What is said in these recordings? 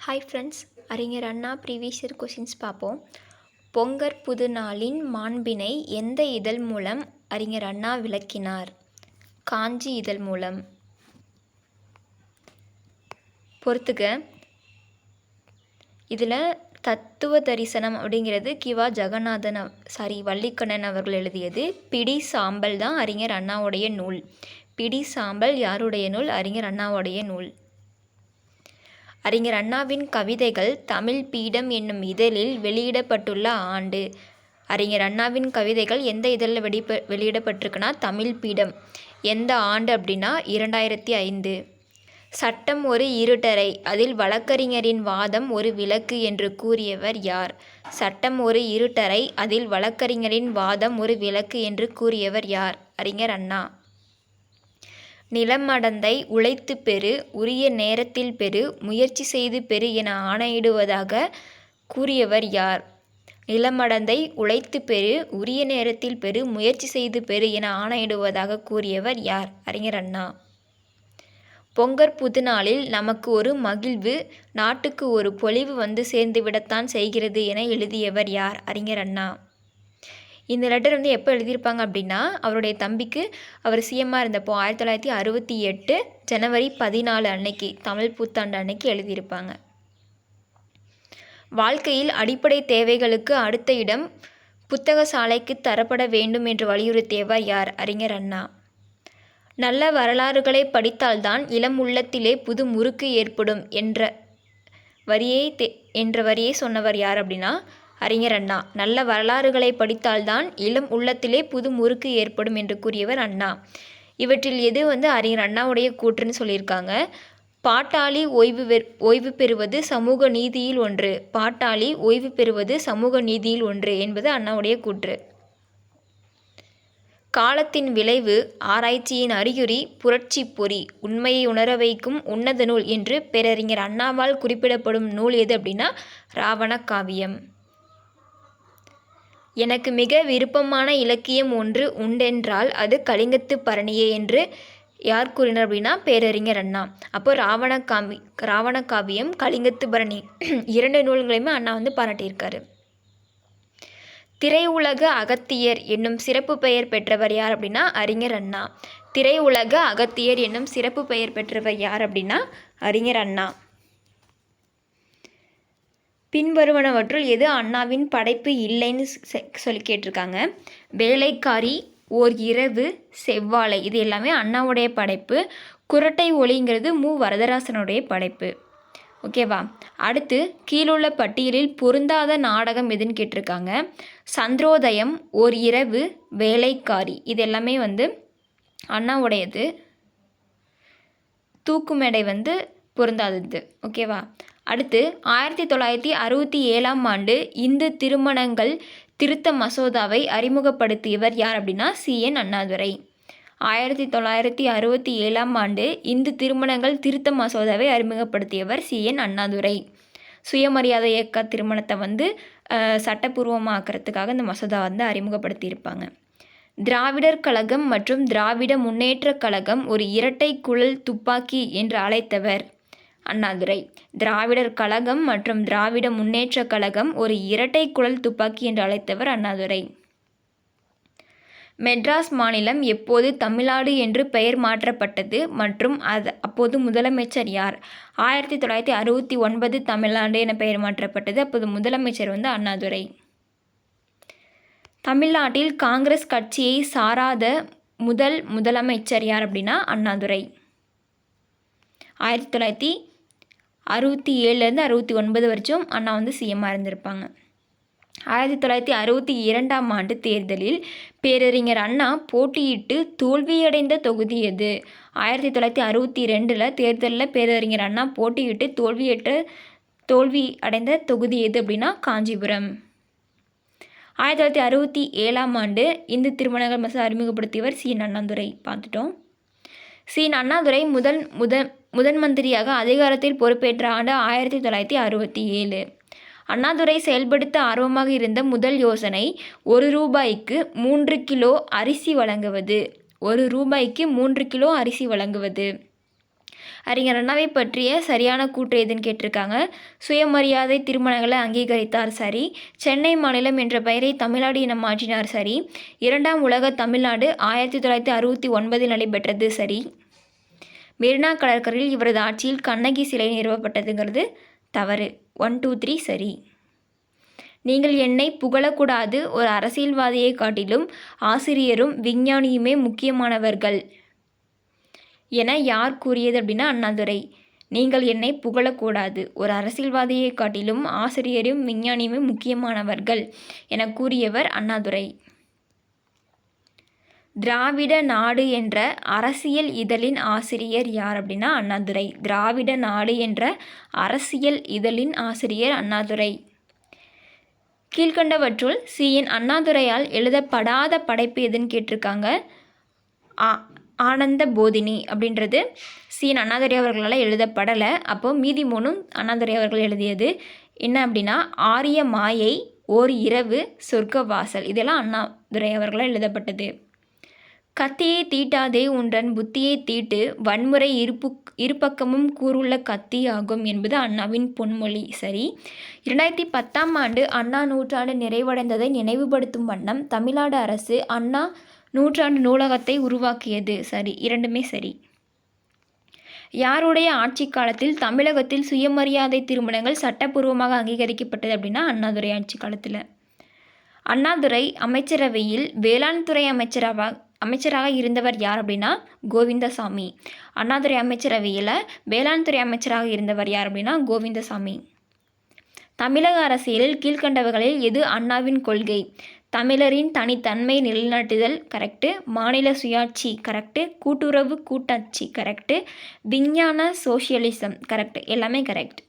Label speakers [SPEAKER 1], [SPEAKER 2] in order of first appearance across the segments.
[SPEAKER 1] Hi friends, அறிஞர் அண்ணா previous year questions பார்ப்போம். பொங்கற் புது நாளின் மாண்பினை எந்த இதழ் மூலம் அறிஞர் அண்ணா விளக்கினார்? காஞ்சி இதழ் மூலம். பொறுத்துக்க, இதில் தத்துவ தரிசனம் அப்படிங்கிறது கிவா ஜெகநாதன் வள்ளிக்கண்ணன் அவர்கள் எழுதியது. பிடி சாம்பல் தான் அறிஞர் அண்ணாவுடைய நூல். பிடி சாம்பல் யாருடைய நூல்? அறிஞர் அண்ணாவுடைய நூல். அறிஞர் அண்ணாவின் கவிதைகள் தமிழ் பீடம் என்னும் இதழில் வெளியிடப்பட்டுள்ள ஆண்டு. அறிஞர் அண்ணாவின் கவிதைகள் எந்த இதழில் வெளியிடப்பட்டிருக்குன்னா தமிழ் பீடம். எந்த ஆண்டு அப்படின்னா 2005. சட்டம் ஒரு இருட்டறை, அதில் வழக்கறிஞரின் வாதம் ஒரு விளக்கு என்று கூறியவர் யார்? சட்டம் ஒரு இருட்டறை, அதில் வழக்கறிஞரின் வாதம் ஒரு விளக்கு என்று கூறியவர் யார்? அறிஞர் அண்ணா. நிலமடந்தை உழைத்து பெறு, உரிய நேரத்தில் பெறு, முயற்சி செய்து பெறு என ஆணையிடுவதாக கூறியவர் யார்? நிலமடந்தை உழைத்து பெறு, உரிய நேரத்தில் பெறு, முயற்சி செய்து பெறு என ஆணையிடுவதாக கூறியவர் யார்? அறிஞர் அண்ணா. பொங்கற் புதுநாளில் நமக்கு ஒரு மகிழ்வு, நாட்டுக்கு ஒரு பொலிவு வந்து சேர்ந்துவிடத்தான் செய்கிறது என எழுதியவர் யார்? அறிஞர் அண்ணா. இந்த லெட்டர் எப்போ எழுதியிருப்பாங்க அப்படின்னா அவருடைய தம்பிக்கு அவர் சிஎம்மாக இருந்தப்போ 1968 ஜனவரி 14 அன்னைக்கு, தமிழ் புத்தாண்டு அன்னைக்கு எழுதியிருப்பாங்க. வாழ்க்கையில் அடிப்படை தேவைகளுக்கு அடுத்த இடம் புத்தக சாலைக்கு தரப்பட வேண்டும் என்று வலியுறுத்தியவர் யார்? அறிஞர் அண்ணா. நல்ல வரலாறுகளை படித்தால்தான் இளம் உள்ளத்திலே புது முறுக்கு ஏற்படும் என்ற வரியை சொன்னவர் யார் அப்படின்னா அறிஞர் அண்ணா. நல்ல வரலாறுகளை படித்தால்தான் இளம் உள்ளத்திலே புது முறுக்கு ஏற்படும் என்று கூறியவர் அண்ணா. இவற்றில் எது அறிஞர் அண்ணாவுடைய கூற்றுன்னு சொல்லியிருக்காங்க. பாட்டாளி ஓய்வு பெறுவது சமூக நீதியில் ஒன்று. பாட்டாளி ஓய்வு பெறுவது சமூக நீதியில் ஒன்று என்பது அண்ணாவுடைய கூற்று. காலத்தின் விளைவு, ஆராய்ச்சியின் அறிகுறி, புரட்சி பொறி, உண்மையை உணர வைக்கும் உன்னத நூல் என்று பேரறிஞர் அண்ணாவால் குறிப்பிடப்படும் நூல் எது அப்படின்னா ராவண காவியம். எனக்கு மிக விருப்பமான இலக்கியம் ஒன்று உண்டென்றால் அது கலிங்கத்து பரணியே என்று யார் கூறினார் அப்படின்னா பேரறிஞர் அண்ணா. அப்போ ராவண காவியம், கலிங்கத்து பரணி 2 நூல்களையுமே அண்ணா பாராட்டியிருக்காரு. திரையுலக அகத்தியர் என்னும் சிறப்பு பெயர் பெற்றவர் யார் அப்படின்னா அறிஞர் அண்ணா. திரையுலக அகத்தியர் என்னும் சிறப்பு பெயர் பெற்றவர் யார் அப்படின்னா அறிஞர் அண்ணா. பின்வருவனவற்றுள் எது அண்ணாவின் படைப்பு இல்லைன்னு சொல்லி கேட்டிருக்காங்க. வேலைக்காரி, ஓர் இரவு, செவ்வாழை இது எல்லாமே அண்ணாவுடைய படைப்பு. குறட்டை ஒலிங்கிறது மு வரதராசனுடைய படைப்பு. ஓகேவா? அடுத்து கீழுள்ள பட்டியலில் பொருந்தாத நாடகம் எதுன்னு கேட்டிருக்காங்க. சந்திரோதயம், ஓர் இரவு, வேலைக்காரி இது எல்லாமே அண்ணாவுடையது. தூக்குமேடை பொருந்தாதது. ஓகேவா? அடுத்து 1967 இந்து திருமணங்கள் திருத்த மசோதாவை அறிமுகப்படுத்தியவர் யார் அப்படின்னா CN அண்ணாதுரை. 1967 இந்து திருமணங்கள் திருத்த மசோதாவை அறிமுகப்படுத்தியவர் CN அண்ணாதுரை. சுயமரியாதை இயக்க திருமணத்தை சட்டப்பூர்வமாக்கிறதுக்காக இந்த மசோதா அறிமுகப்படுத்தியிருப்பாங்க. திராவிடர் கழகம் மற்றும் திராவிட முன்னேற்றக் கழகம் ஒரு இரட்டை குழல் துப்பாக்கி என்று அழைத்தவர் அண்ணாதுரை. திராவிடர் கழகம் மற்றும் திராவிட முன்னேற்றக் கழகம் ஒரு இரட்டை குழல் துப்பாக்கி என்று அழைத்தவர் அண்ணாதுரை. மெட்ராஸ் மாநிலம் எப்போது தமிழ்நாடு என்று பெயர் மாற்றப்பட்டது மற்றும் அப்போது முதலமைச்சர் யார்? 1969 தமிழ்நாடு என பெயர் மாற்றப்பட்டது. அப்போது முதலமைச்சர் அண்ணாதுரை. தமிழ்நாட்டில் காங்கிரஸ் கட்சியை சாராத முதல் முதலமைச்சர் யார் அப்படின்னா அண்ணாதுரை. 1967 69 வரைக்கும் அண்ணா சிஎம்மாக இருந்திருப்பாங்க. 1962 தேர்தலில் பேரறிஞர் அண்ணா போட்டியிட்டு தோல்வியடைந்த தொகுதி எது? 1962 தேர்தலில் பேரறிஞர் அண்ணா போட்டியிட்டு தோல்வி அடைந்த தொகுதி எது அப்படின்னா காஞ்சிபுரம். 1967 இந்து திருமணங்கள் மசோதா அறிமுகப்படுத்தியவர் CN அண்ணாதுரை பார்த்துட்டோம். CN அண்ணாதுரை முதன் மந்திரியாக அதிகாரத்தில் பொறுப்பேற்ற ஆண்டு 1967. அண்ணாதுரை செயல்படுத்த ஆர்வமாக இருந்த முதல் யோசனை ரூபாய்க்கு 3 கிலோ அரிசி வழங்குவது. 1 ரூபாய்க்கு 3 கிலோ அரிசி வழங்குவது. அறிஞர் அண்ணாவை பற்றிய சரியான கூற்று எதுன்னு கேட்டிருக்காங்க. சுயமரியாதை திருமணங்களை அங்கீகரித்தார், சரி. சென்னை மாநிலம் என்ற பெயரை தமிழ்நாடு என மாற்றினார், சரி. இரண்டாம் உலக தமிழ்நாடு 1969 நடைபெற்றது, சரி. மெரினா கடற்கரையில் இவரது ஆட்சியில் கண்ணகி சிலை நிறுவப்பட்டதுங்கிறது தவறு. 1, 2, 3 சரி. நீங்கள் என்னை புகழக்கூடாது, ஒரு அரசியல்வாதியை காட்டிலும் ஆசிரியரும் விஞ்ஞானியுமே முக்கியமானவர்கள் என யார் கூறியது அப்படின்னா அண்ணாதுரை. நீங்கள் என்னை புகழக்கூடாது, ஒரு அரசியல்வாதியை காட்டிலும் ஆசிரியரும் விஞ்ஞானியுமே முக்கியமானவர்கள் என கூறியவர் அண்ணாதுரை. திராவிட நாடு என்ற அரசியல் இதழின் ஆசிரியர் யார் அப்படின்னா அண்ணாதுரை. திராவிட நாடு என்ற அரசியல் இதழின் ஆசிரியர் அண்ணாதுரை. கீழ்கண்டவற்றுள் சி.என். அண்ணாதுரையால் எழுதப்படாத படைப்பு எதுன்னு கேட்டிருக்காங்க. ஆனந்த போதினி அப்படின்றது சி.என். அண்ணாதுரை அவர்களால் எழுதப்படலை. அப்போது மீதி 3 அண்ணாதுரை அவர்கள் எழுதியது. என்ன அப்படின்னா ஆரிய மாயை, ஓர் இரவு, சொர்க்கவாசல், இதெல்லாம் அண்ணாதுரை அவர்களால் எழுதப்பட்டது. கத்தியை தீட்டாதே உன்றன் புத்தியை தீட்டு, வன்முறை இருபக்கமும் கூறுள்ள கத்தி ஆகும் என்பது அண்ணாவின் பொன்மொழி, சரி. 2010ஆம் ஆண்டு அண்ணா நூற்றாண்டு நிறைவடைந்ததை நினைவுபடுத்தும் வண்ணம் தமிழ்நாடு அரசு அண்ணா நூற்றாண்டு நூலகத்தை உருவாக்கியது, சரி. இரண்டுமே சரி. யாருடைய ஆட்சி காலத்தில் தமிழகத்தில் சுயமரியாதை திருமணங்கள் சட்டப்பூர்வமாக அங்கீகரிக்கப்பட்டது அப்படின்னா அண்ணாதுரை ஆட்சி காலத்தில். அண்ணாதுரை அமைச்சரவையில் வேளாண் துறை அமைச்சராக இருந்தவர் யார் அப்படின்னா கோவிந்தசாமி. அண்ணாதுரை அமைச்சரவையில் வேளாண் துறை அமைச்சராக இருந்தவர் யார் அப்படின்னா கோவிந்தசாமி. தமிழக அரசியலில் கீழ்கண்டவர்களில் எது அண்ணாவின் கொள்கை? தமிழரின் தனித்தன்மை நிலைநாட்டுதல், கரெக்டு. மாநில சுயாட்சி, கரெக்டு. கூட்டுறவு கூட்டாட்சி, கரெக்டு. விஞ்ஞான சோசியலிசம், கரெக்டு. எல்லாமே கரெக்ட்.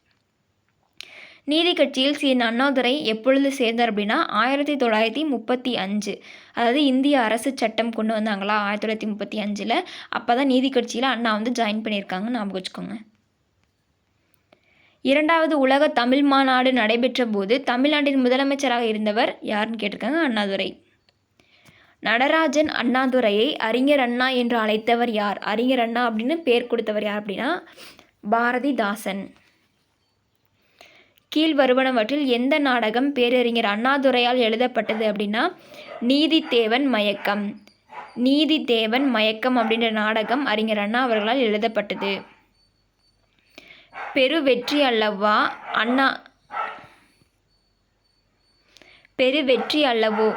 [SPEAKER 1] நீதி கட்சியில் சி.என். அண்ணாதுரை எப்பொழுது சேர்ந்தார் அப்படின்னா 1935. அதாவது இந்திய அரசு சட்டம் கொண்டு வந்தாங்களா 1935. அப்போ தான் நீதி கட்சியில் அண்ணா ஜாயின் பண்ணியிருக்காங்க, ஞாபகம் வச்சுக்கோங்க. 2வது உலக தமிழ் மாநாடு நடைபெற்ற போது தமிழ்நாட்டின் முதலமைச்சராக இருந்தவர் யாருன்னு கேட்டிருக்காங்க, அண்ணாதுரை. நடராஜன் அண்ணாதுரையை அறிஞர் அண்ணா என்று அழைத்தவர் யார்? அறிஞர் அண்ணா அப்படின்னு பேர் கொடுத்தவர் யார் அப்படின்னா பாரதிதாசன். கீழ் வருவனவற்றில் எந்த நாடகம் பேரறிஞர் அண்ணாதுரையால் எழுதப்பட்டது அப்படின்னா நீதித்தேவன் மயக்கம். நீதித்தேவன் மயக்கம் அப்படின்ற நாடகம் அறிஞர் அண்ணா அவர்களால் எழுதப்பட்டது. பெருவெற்றி அல்லவோ